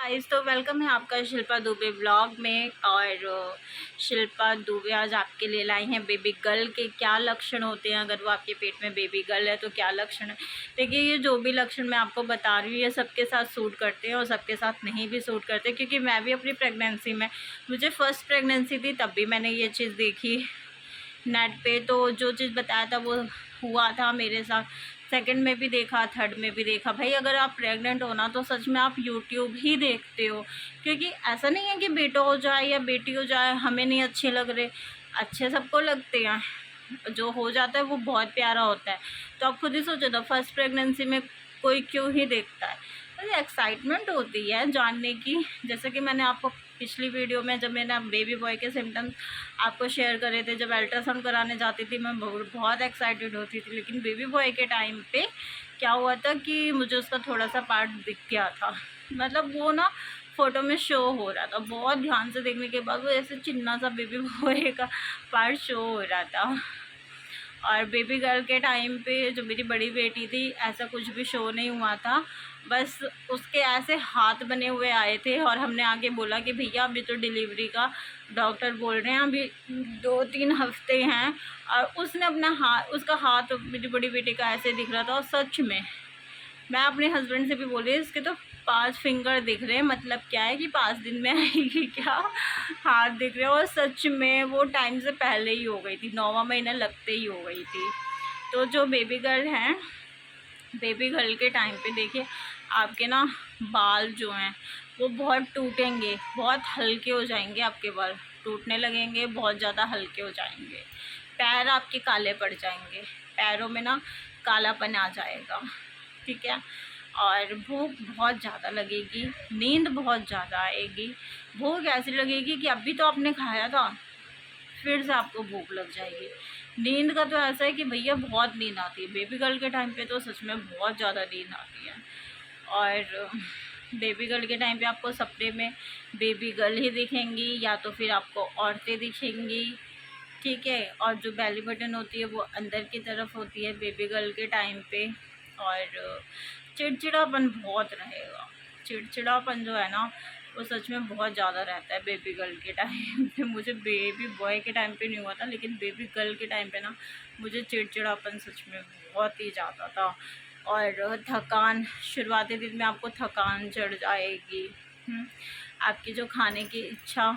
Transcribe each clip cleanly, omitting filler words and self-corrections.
Guys तो welcome है आपका शिल्पा दुबे ब्लॉग में। और शिल्पा दुबे आज आपके लिए लाई हैं बेबी गर्ल के क्या लक्षण होते हैं। अगर वो आपके पेट में बेबी गर्ल है तो क्या लक्षण है। देखिए, ये जो भी लक्षण मैं आपको बता रही हूँ ये सबके साथ सूट करते हैं और सबके साथ नहीं भी सूट करते, क्योंकि मैं भी अपनी प्रेगनेंसी में, मुझे फर्स्ट प्रेगनेंसी थी तब भी मैंने ये चीज़ देखी नेट पे। तो जो चीज़ बताया था वो हुआ था मेरे साथ। सेकंड में भी देखा, थर्ड में भी देखा। भाई अगर आप प्रेग्नेंट हो ना तो सच में आप यूट्यूब ही देखते हो, क्योंकि ऐसा नहीं है कि बेटा हो जाए या बेटी हो जाए हमें नहीं अच्छे लग रहे, अच्छे सबको लगते हैं। जो हो जाता है वो बहुत प्यारा होता है। तो आप खुद ही सोचो ना, फर्स्ट प्रेगनेंसी में कोई क्यों ही देखता है। तो एक्साइटमेंट होती है जानने की। जैसे कि मैंने आपको पिछली वीडियो में जब मैंने बेबी बॉय के सिम्टम्स आपको शेयर करे थे, जब अल्ट्रासाउंड कराने जाती थी मैं बहुत एक्साइटेड होती थी। लेकिन बेबी बॉय के टाइम पे क्या हुआ था कि मुझे उसका थोड़ा सा पार्ट दिख गया था। मतलब वो ना फ़ोटो में शो हो रहा था, बहुत ध्यान से देखने के बाद वो ऐसे चिन्ना सा बेबी बॉय का पार्ट शो हो रहा था। और बेबी गर्ल के टाइम पे जो मेरी बड़ी बेटी थी ऐसा कुछ भी शो नहीं हुआ था। बस उसके ऐसे हाथ बने हुए आए थे और हमने आगे बोला कि भैया अभी तो डिलीवरी का डॉक्टर बोल रहे हैं, अभी 2-3 हफ्ते हैं। और उसने अपना हाथ, उसका हाथ मेरी बड़ी बेटी का ऐसे दिख रहा था। और सच में मैं अपने हस्बैंड से भी बोल रही, इसके तो 5 फिंगर दिख रहे हैं, मतलब क्या है कि 5 दिन में आएगी क्या, हाथ दिख रहे हैं। और सच में वो टाइम से पहले ही हो गई थी, 9वां महीना लगते ही हो गई थी। तो जो बेबी गर्ल हैं, बेबी गर्ल के टाइम पे देखिए आपके ना बाल जो हैं वो बहुत टूटेंगे, बहुत हल्के हो जाएंगे, आपके बाल टूटने लगेंगे, बहुत ज़्यादा हल्के हो जाएंगे। पैर आपके काले पड़ जाएंगे, पैरों में ना कालापन आ जाएगा, ठीक है। और भूख बहुत ज़्यादा लगेगी, नींद बहुत ज़्यादा आएगी। भूख ऐसी लगेगी कि अभी तो आपने खाया था, फिर से आपको भूख लग जाएगी। नींद का तो ऐसा है कि भैया बहुत नींद आती है बेबी गर्ल के टाइम पे, तो सच में बहुत ज़्यादा नींद आती है। और बेबी गर्ल के टाइम पे आपको सपने में बेबी गर्ल ही दिखेंगी या तो फिर आपको औरतें दिखेंगी, ठीक है। और जो बेली बटन होती है वो अंदर की तरफ होती है बेबी गर्ल के टाइम पे। और चिड़चिड़ापन बहुत रहेगा, चिड़चिड़ापन जो है ना वो सच में बहुत ज़्यादा रहता है बेबी गर्ल के टाइम पे। मुझे बेबी बॉय के टाइम पे नहीं हुआ था, लेकिन बेबी गर्ल के टाइम पे ना मुझे चिड़चिड़ापन सच में बहुत ही ज़्यादा था। और थकान, शुरुआती दिन में आपको थकान चढ़ जाएगी। आपकी जो खाने की इच्छा,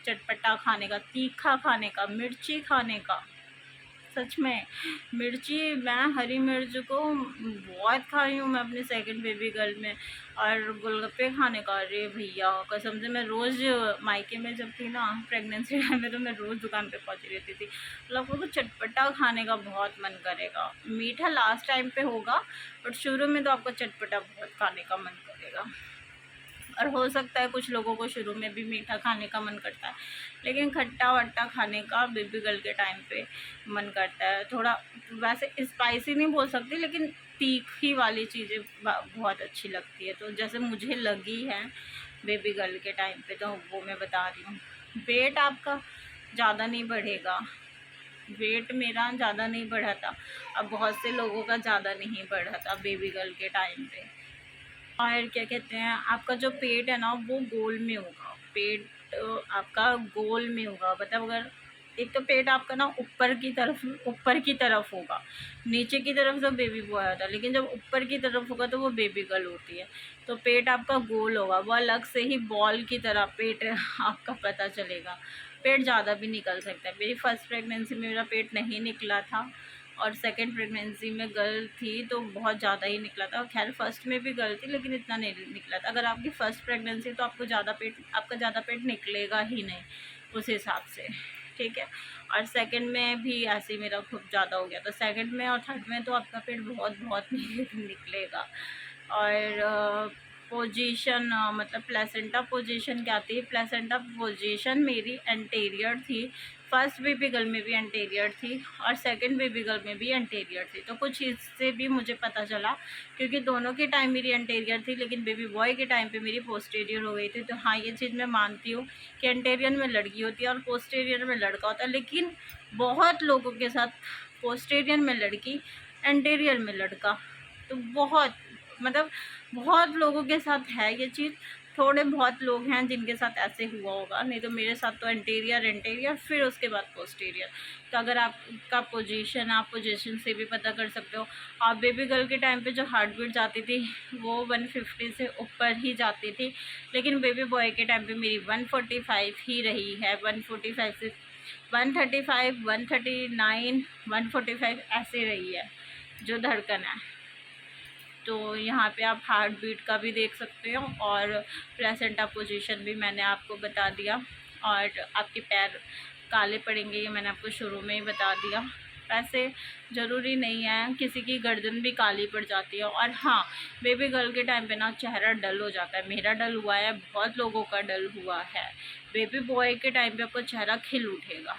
चटपटा खाने का, तीखा खाने का, मिर्ची खाने का, सच में मिर्ची, मैं हरी मिर्च को बहुत खाई हूँ मैं अपने सेकंड बेबी गर्ल में। और गोलगप्पे खाने का, अरे भैया कसम से मैं रोज़ मायके में जब थी ना प्रेगनेंसी टाइम में, तो मैं रोज़ दुकान पे पहुँची रहती थी। मतलब आपको चटपटा खाने का बहुत मन करेगा। मीठा लास्ट टाइम पे होगा, बट शुरू में तो आपको चटपटा बहुत खाने का मन करेगा। और हो सकता है कुछ लोगों को शुरू में भी मीठा खाने का मन करता है, लेकिन खट्टा वट्टा खाने का बेबी गर्ल के टाइम पे मन करता है थोड़ा। वैसे स्पाइसी नहीं बोल सकती, लेकिन तीखी वाली चीज़ें बहुत अच्छी लगती है। तो जैसे मुझे लगी है बेबी गर्ल के टाइम पे, तो वो मैं बता रही हूँ। वेट आपका ज़्यादा नहीं बढ़ेगा, वेट मेरा ज़्यादा नहीं बढ़ा था, अब बहुत से लोगों का ज़्यादा नहीं बढ़ा था बेबी गर्ल के टाइम पे। और क्या कहते हैं, आपका जो पेट है ना वो गोल में होगा, पेट आपका गोल में होगा। मतलब अगर एक तो पेट आपका ना ऊपर की तरफ होगा, नीचे की तरफ तो बेबी बॉय होता है, लेकिन जब ऊपर की तरफ होगा तो वो बेबी गर्ल होती है। तो पेट आपका गोल होगा, वो अलग से ही बॉल की तरह पेट आपका पता चलेगा। पेट ज़्यादा भी निकल सकता है। मेरी फर्स्ट प्रेगनेंसी में मेरा पेट नहीं निकला था, और सेकंड प्रेगनेंसी में गर्ल थी तो बहुत ज़्यादा ही निकला था। खैर फर्स्ट में भी गर्ल थी लेकिन इतना नहीं निकला था। अगर आपकी फ़र्स्ट प्रेगनेंसी तो आपका ज़्यादा पेट निकलेगा ही नहीं उस हिसाब से, ठीक है। और सेकंड में भी ऐसे ही मेरा खूब ज़्यादा हो गया, तो सेकंड में और थर्ड में तो आपका पेट बहुत बहुत निकलेगा। और पोजीशन, मतलब प्लेसेंटा पोजीशन क्या थी, प्लेसेंटा पोजीशन मेरी एंटीरियर थी। फर्स्ट बेबी गर्ल में भी एंटीरियर थी और सेकंड बेबी गर्ल में भी एंटीरियर थी। तो कुछ इससे भी मुझे पता चला, क्योंकि दोनों के टाइम मेरी एंटीरियर थी लेकिन बेबी बॉय के टाइम पे मेरी पोस्टीरियर हो गई थी। तो हाँ, ये चीज़ मैं मानती हूँ कि एंटीरियर में लड़की होती है और पोस्टीरियर में लड़का होता है, लेकिन बहुत लोगों के साथ पोस्टीरियर में लड़की, एंटीरियर में लड़का, तो बहुत, मतलब बहुत लोगों के साथ है ये चीज़। थोड़े बहुत लोग हैं जिनके साथ ऐसे हुआ होगा, नहीं तो मेरे साथ तो एंटीरियर फिर उसके बाद पोस्टीरियर। तो अगर आपका पोजीशन, आप पोजीशन से भी पता कर सकते हो। आप बेबी गर्ल के टाइम पे जो हार्ट बीट जाती थी वो 150 से ऊपर ही जाती थी, लेकिन बेबी बॉय के टाइम पे मेरी 145 ही रही है। 145 से 135, 139, 145 ऐसे रही है जो धड़कन है। तो यहाँ पे आप हार्ट बीट का भी देख सकते हो, और प्लेसेंटा पोजीशन भी मैंने आपको बता दिया। और आपके पैर काले पड़ेंगे ये मैंने आपको शुरू में ही बता दिया। वैसे ज़रूरी नहीं है, किसी की गर्दन भी काली पड़ जाती है। और हाँ, बेबी गर्ल के टाइम पे ना चेहरा डल हो जाता है। मेरा डल हुआ है, बहुत लोगों का डल हुआ है। बेबी बॉय के टाइम पे आपको चेहरा खिल उठेगा,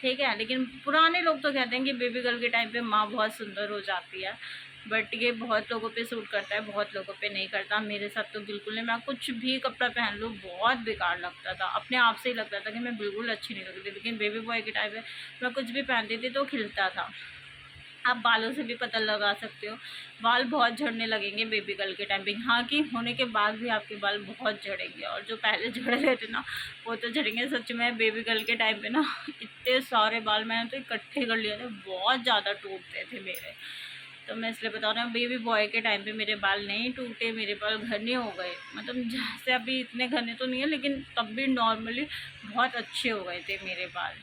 ठीक है। लेकिन पुराने लोग तो कहते हैं कि बेबी गर्ल के टाइम पे माँ बहुत सुंदर हो जाती है, बट ये बहुत लोगों पे सूट करता है, बहुत लोगों पे नहीं करता। मेरे साथ तो बिल्कुल नहीं। मैं कुछ भी कपड़ा पहन लूँ बहुत बेकार लगता था, अपने आप से ही लगता था कि मैं बिल्कुल अच्छी नहीं लगती। लेकिन बेबी बॉय के टाइम पे मैं कुछ भी पहनती थी तो खिलता था। आप बालों से भी पता लगा सकते हो, बाल बहुत झड़ने लगेंगे बेबी गर्ल के टाइम पे। हाँ कि होने के बाद भी आपके बाल बहुत झड़ेंगे, और जो पहले झड़ रहे थे ना वो तो झड़ेंगे। सच में बेबी गर्ल के टाइम पे ना इतने सारे बाल मैंने तो इकट्ठे कर लिए थे, बहुत ज़्यादा टूटते थे मेरे। तो मैं इसलिए बता रही हूँ, बेबी बॉय के टाइम पे मेरे बाल नहीं टूटे, मेरे बाल घने हो गए। मतलब जैसे अभी इतने घने तो नहीं है, लेकिन तब भी नॉर्मली बहुत अच्छे हो गए थे मेरे बाल।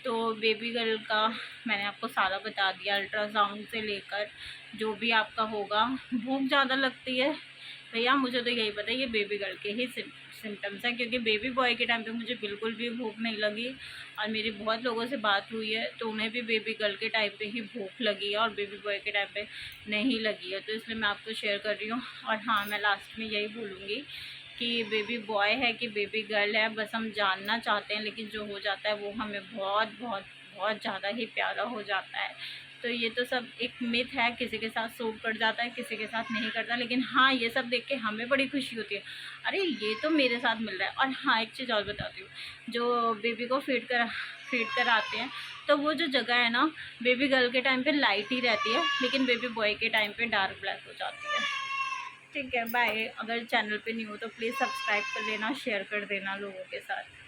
तो बेबी गर्ल का मैंने आपको सारा बता दिया, अल्ट्रासाउंड से लेकर जो भी आपका होगा। भूख ज़्यादा लगती है भैया, मुझे तो यही पता है ये बेबी गर्ल के ही सिम्टम्स हैं, क्योंकि बेबी बॉय के टाइम पे मुझे बिल्कुल भी भूख नहीं लगी। और मेरी बहुत लोगों से बात हुई है तो उन्हें भी बेबी गर्ल के टाइम पे ही भूख लगी है और बेबी बॉय के टाइम पे नहीं लगी है। तो इसलिए मैं आपको शेयर कर रही हूँ। और हाँ, मैं लास्ट में यही बोलूँगी कि बेबी बॉय है कि बेबी गर्ल है, बस हम जानना चाहते हैं, लेकिन जो हो जाता है वो हमें बहुत बहुत बहुत ज़्यादा ही प्यारा हो जाता है। तो ये तो सब एक मिथ है, किसी के साथ सूट कर जाता है, किसी के साथ नहीं करता। लेकिन हाँ, ये सब देख के हमें बड़ी खुशी होती है, अरे ये तो मेरे साथ मिल रहा है। और हाँ, एक चीज़ और बताती हूँ, जो बेबी को फीड कर आते हैं तो वो जो जगह है ना, बेबी गर्ल के टाइम पे लाइट ही रहती है, लेकिन बेबी बॉय के टाइम पे डार्क ब्लैक हो जाती है। ठीक है, बाय। अगर चैनल पे न्यू हो तो प्लीज़ सब्सक्राइब कर लेना, शेयर कर देना लोगों के साथ।